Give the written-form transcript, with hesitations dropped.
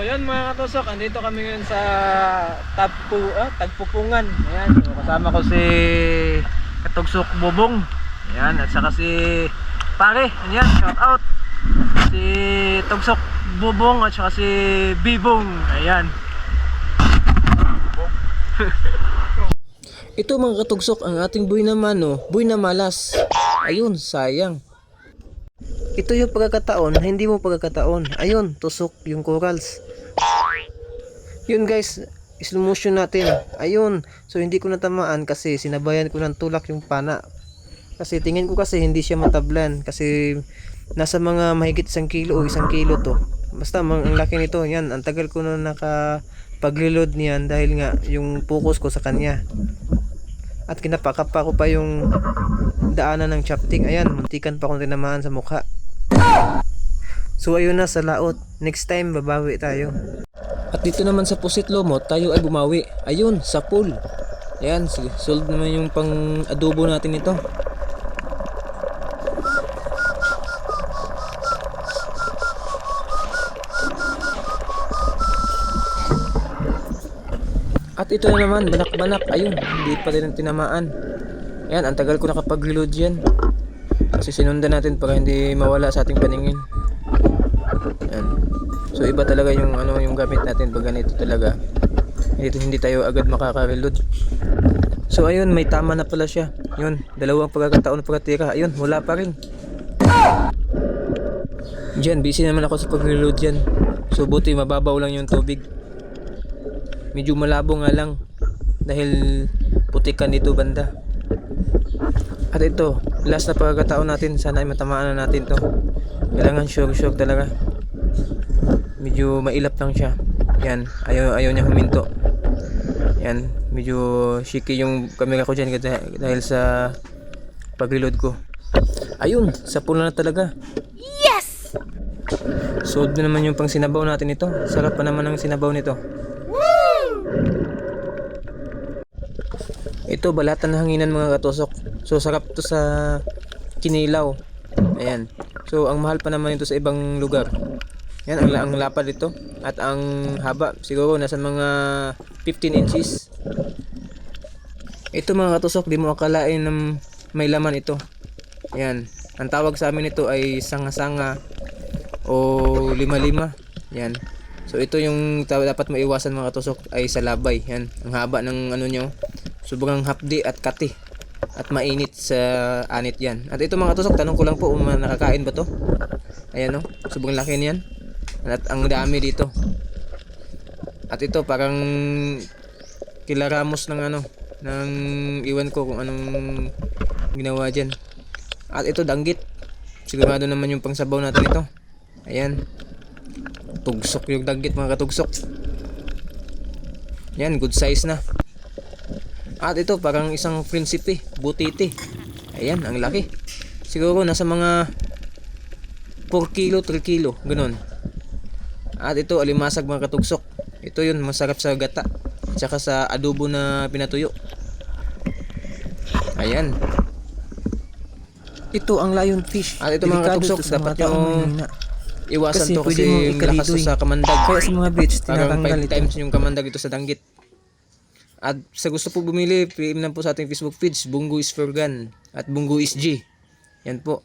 Yan mga katusok, andito kami ngayon sa Tagpupungan. Ayan, so, kasama ko si Katugsok Bubong. Ayan, at saka si Pare. Ayan, shout out. Si Tugsok Bubong at saka si Bibong. Ayan. Ito mga katugsok, ang ating buhay naman, buhay na malas. Ayun, sayang. Ito yung pagkakataon, hindi mo pagkakataon. Ayun, tusok yung corals. Yun guys, slow motion natin. Ayun, so hindi ko natamaan kasi sinabayan ko ng tulak yung pana. Kasi tingin ko kasi hindi siya matablan. Kasi nasa mga mahigit 1 kilo o 1 kilo to. Basta ang laki nito, yan. Ang tagal ko na nakapag-reload niyan dahil nga yung focus ko sa kanya. At kinapakapa ko pa yung daanan ng chopting. Ayan, muntikan pa akong tinamaan sa mukha. So ayun na sa laot. Next time babawi tayo. At dito naman sa Pusit Lumot, tayo ay bumawi. Ayun, sa pool. Ayan, sold naman yung pang adobo natin ito. At ito na naman, banak-banak. Ayun, hindi pa rin tinamaan. Ayan, ang tagal ko nakapag-reload yan. Kasi sinundan natin para hindi mawala sa ating paningin. Ayan. So iba talaga yung yung gamit natin pag ganito talaga. Hindi tayo agad makaka-reload. So ayun, may tama na pala siya. Yun, dalawang pagkakataon pagkatira. Ayun, wala pa rin. Diyan, busy naman ako sa pag-reload dyan. So buti mababaw lang yung tubig. Medyo malabo nga lang dahil putikan dito banda. At ito, last na pagkakataon natin, sana ay matamaan na natin to. Kailangan sure talaga. Medyo mailap lang siya. Yan, ayaw niya huminto. Yan, medyo shaky yung camera ko dyan dahil sa pag-reload ko. Ayun, sa pool na talaga. Yes! Sold na naman yung pang sinabaw natin ito. Sarap pa naman ang sinabaw nito. Ito, balatan na hanginan mga katusok. So sarap to sa kinilaw. Ayan. So ang mahal pa naman ito sa ibang lugar. Yan, ang lapad ito. At ang haba, siguro nasa mga 15 inches. Ito mga katusok, di mo akalain na may laman ito. Ayan. Ang tawag sa amin ito ay sanga-sanga o lima-lima. Yan. So ito yung dapat maiwasan mga katusok ay sa labay. Yan. Ang haba ng nyo. Sobrang hapdi at kati. At mainit sa anit yan. At ito mga katusok, tanong ko lang po kung nakakain ba to. Ayan o. Sobrang laki niyan. At ang dami dito. At ito parang kilaramos ng ng iwan ko kung anong ginawa dyan. At ito danggit. Sigurado naman yung pangsabaw natin ito. Ayan. Tugsok yung danggit mga katugsok. Yan, good size na. At ito parang isang prinsipe, butiti. Ayan, ang laki. Siguro nasa mga 4 kilo, 3 kilo, ganun. At ito alimasag mga katugsok. Ito yun, masarap sa gata at saka sa adobo na pinatuyo. Ayan. Ito ang lionfish. At ito mga katugsok, dapat yung iwasan to kasi malakas to sa kamandag. Kaya sa mga beach, parang tinatanggal 5 ito. times yung kamandag ito sa danggit. At sa gusto po bumili, PM lang po sa ating Facebook page, Bungo is for Gun at Bungo is G. Yan po.